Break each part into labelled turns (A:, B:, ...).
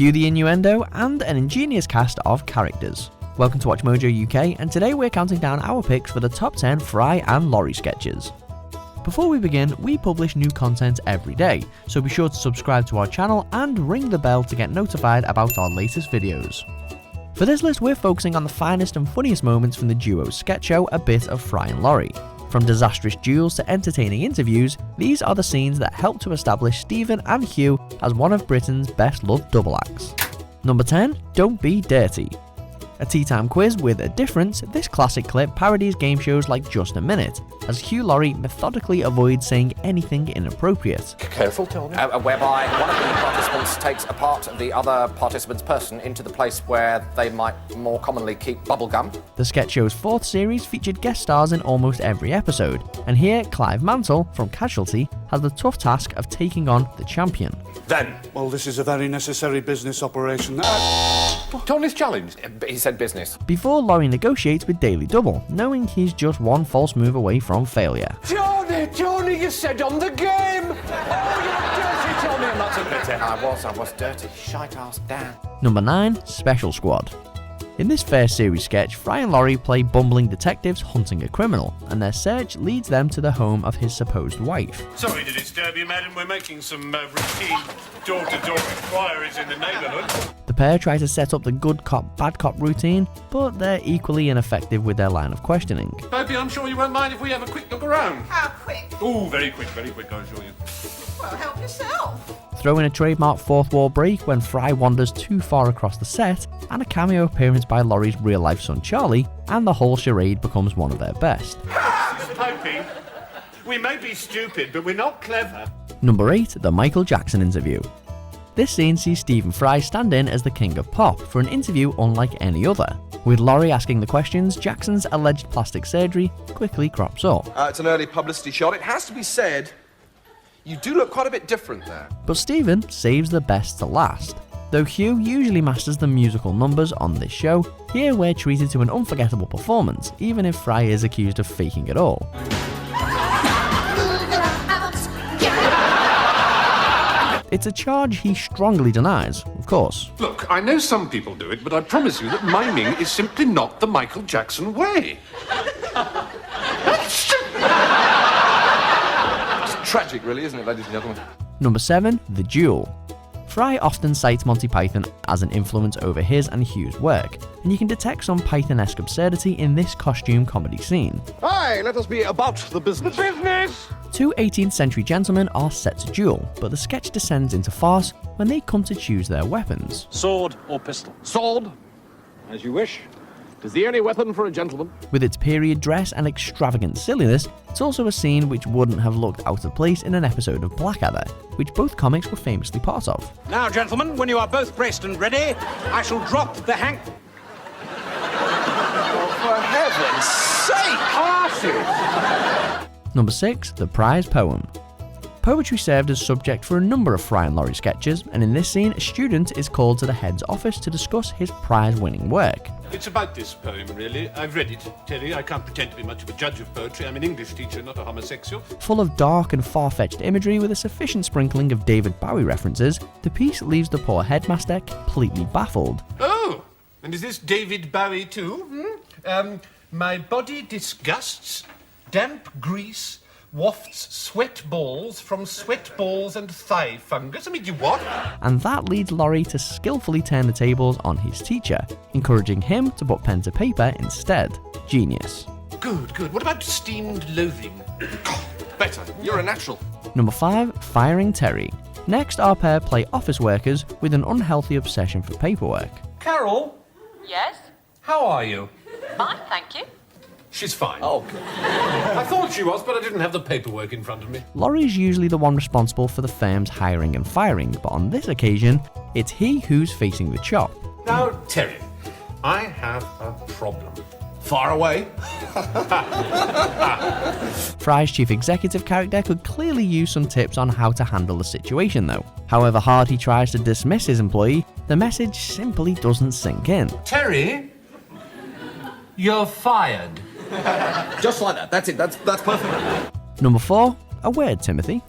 A: Cue the innuendo and an ingenious cast of characters. Welcome to Watch Mojo UK, and today we're counting down our picks for the top 10 Fry and Laurie sketches. Before we begin, we publish new content every day, so be sure to subscribe to our channel and ring the bell to get notified about our latest videos. For this list, we're focusing on the finest and funniest moments from the duo's sketch show A Bit of Fry and Laurie. From disastrous duels to entertaining interviews, these are the scenes that help to establish Stephen and Hugh as one of Britain's best loved double acts. Number 10, Don't Be Dirty. A tea time quiz with a difference, this classic clip parodies game shows like Just a Minute, as Hugh Laurie methodically avoids saying anything inappropriate.
B: Careful, Tony.
C: Whereby one of the participants takes a part of the other participant's person into the place where they might more commonly keep bubble gum.
A: The sketch show's fourth series featured guest stars in almost every episode, and here Clive Mantle, from Casualty, has the tough task of taking on the champion.
B: Then.
D: Well, this is a very necessary business operation.
B: Tony's challenged.
C: He said business.
A: Before Laurie negotiates with Daily Double, knowing he's just one false move away from failure.
B: Tony, you said on the game! Oh, you're dirty, Tony, and that's admit it.
C: I was dirty. Shite ass Dan.
A: Number 9, Special Squad. In this first series sketch, Fry and Laurie play bumbling detectives hunting a criminal, and their search leads them to the home of his supposed wife.
E: Sorry to disturb you, madam. We're making some routine door-to-door inquiries in the neighbourhood.
A: The pair try to set up the good cop, bad cop routine, but they're equally ineffective with their line of questioning.
E: Popey, I'm sure you won't mind if we have a quick look around.
F: How quick?
E: Ooh, very quick, I assure you.
F: Well, help yourself.
A: Throw in a trademark fourth wall break when Fry wanders too far across the set, and a cameo appearance by Laurie's real-life son Charlie, and the whole charade becomes one of their best.
E: Popey, we may be stupid, but we're not clever.
A: Number 8, the Michael Jackson interview. This scene sees Stephen Fry stand in as the king of pop for an interview unlike any other. With Laurie asking the questions, Jackson's alleged plastic surgery quickly crops up.
G: It's an early publicity shot. It has to be said, you do look quite a bit different there.
A: But Stephen saves the best to last. Though Hugh usually masters the musical numbers on this show, here we're treated to an unforgettable performance, even if Fry is accused of faking it all. It's a charge he strongly denies, of course.
E: Look, I know some people do it, but I promise you that miming is simply not the Michael Jackson way.
G: It's tragic, really, isn't it, ladies and gentlemen?
A: Number 7, the Duel. Fry often cites Monty Python as an influence over his and Hugh's work, and you can detect some Python-esque absurdity in this costume comedy scene.
D: Aye, let us be about the business.
E: The business!
A: Two 18th century gentlemen are set to duel, but the sketch descends into farce when they come to choose their weapons.
H: Sword or pistol? Sword, as you wish. 'Tis the only weapon for a gentleman.
A: With its period dress and extravagant silliness, it's also a scene which wouldn't have looked out of place in an episode of Blackadder, which both comics were famously part of.
H: Now, gentlemen, when you are both braced and ready, I shall drop the
G: For heaven's sake!
A: Number 6, the prize poem. Poetry served as subject for a number of Fry and Laurie sketches, and in this scene, a student is called to the head's office to discuss his prize-winning work.
E: It's about this poem, really. I've read it, Terry. I can't pretend to be much of a judge of poetry. I'm an English teacher, not a homosexual.
A: Full of dark and far-fetched imagery with a sufficient sprinkling of David Bowie references, the piece leaves the poor headmaster completely baffled.
E: Oh, and is this David Bowie too? My body disgusts, damp grease wafts sweat balls from sweat balls and thigh fungus. I mean, you what?
A: And that leads Laurie to skillfully turn the tables on his teacher, encouraging him to put pen to paper instead. Genius.
E: Good. What about steamed loathing?
G: Better. You're a natural.
A: Number 5, firing Terry. Next, our pair play office workers with an unhealthy obsession for paperwork.
E: Carol,
F: Yes?
E: how are you?
F: Fine, thank you.
E: She's fine.
G: Oh,
E: I thought she was, but I didn't have the paperwork in front of me.
A: Laurie's usually the one responsible for the firm's hiring and firing, but on this occasion, it's he who's facing the chop.
E: Now, Terry, I have a problem.
G: far away.
A: Fry's chief executive character could clearly use some tips on how to handle the situation though. However hard he tries to dismiss his employee, the message simply doesn't sink in.
E: Terry, you're fired.
G: Just like that. That's it. That's perfect.
A: Number 4, a word, Timothy.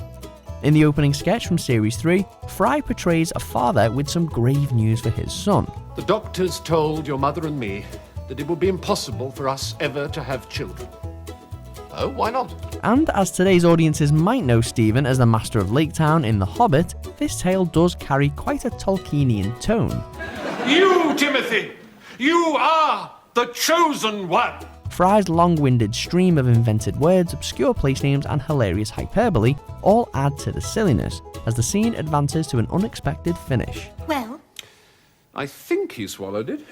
A: In the opening sketch from Series 3, Fry portrays a father with some grave news for his son.
E: The doctors told your mother and me that it would be impossible for us ever to have children.
C: Oh, why not?
A: And as today's audiences might know Stephen as the Master of Lake Town in The Hobbit, this tale does carry quite a Tolkienian tone.
E: You, Timothy! You are the chosen one!
A: Fry's long-winded stream of invented words, obscure place names and hilarious hyperbole all add to the silliness as the scene advances to an unexpected finish.
F: Well,
E: I think he swallowed it.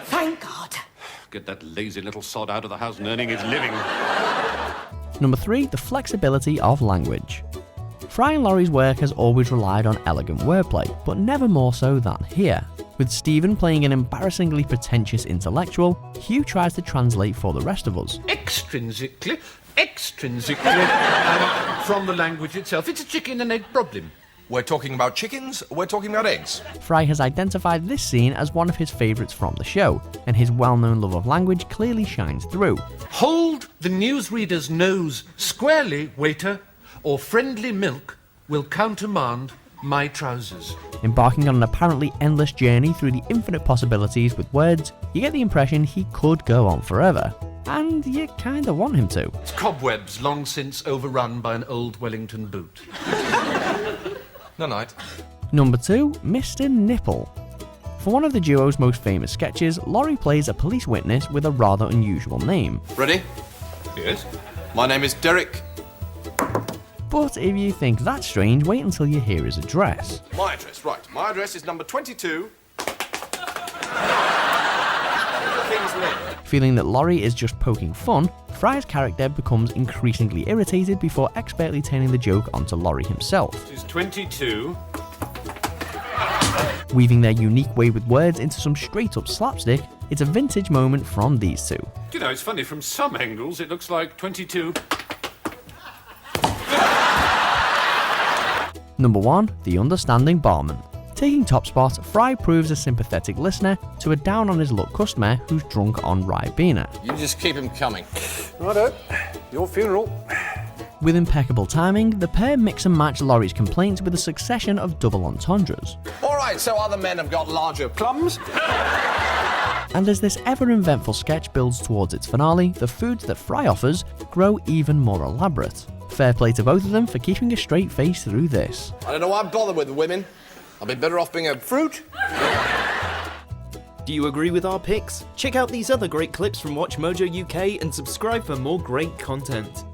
F: thank God.
E: Get that lazy little sod out of the house and earning his living.
A: Number 3, the flexibility of language. Fry and Laurie's work has always relied on elegant wordplay, but never more so than here. With Stephen playing an embarrassingly pretentious intellectual, Hugh tries to translate for the rest of us.
E: Extrinsically, from the language itself. It's a chicken and egg problem.
G: We're talking about chickens, we're talking about eggs.
A: Fry has identified this scene as one of his favourites from the show, and his well-known love of language clearly shines through.
E: Hold the newsreader's nose squarely, waiter, or friendly milk will countermand my trousers.
A: Embarking on an apparently endless journey through the infinite possibilities with words, you get the impression he could go on forever. And you kinda want him to.
E: Cobwebs long since overrun by an old Wellington boot.
G: No night.
A: Number 2, Mr. Nipple. For one of the duo's most famous sketches, Laurie plays a police witness with a rather unusual name.
G: Ready?
E: Yes?
G: My name is Derek.
A: But if you think that's strange, wait until you hear his address.
G: My address, right. My address is number 22. King's Lynn.
A: Feeling that Laurie is just poking fun, Fry's character becomes increasingly irritated before expertly turning the joke onto Laurie himself.
E: She's 22.
A: Weaving their unique way with words into some straight-up slapstick, it's a vintage moment from these two.
E: You know, it's funny, from some angles it looks like 22.
A: Number 1, the Understanding Barman. Taking top spot, Fry proves a sympathetic listener to a down-on-his-luck customer who's drunk on Ribena.
C: You just keep him coming.
B: Righto, your funeral.
A: With impeccable timing, the pair mix and match Laurie's complaints with a succession of double entendres.
C: All right, so other men have got larger plums.
A: And as this ever-eventful sketch builds towards its finale, the foods that Fry offers grow even more elaborate. Fair play to both of them for keeping a straight face through this.
G: I don't know why I bother with women. I'll be better off being a fruit.
I: Do you agree with our picks? Check out these other great clips from Watch Mojo UK and subscribe for more great content.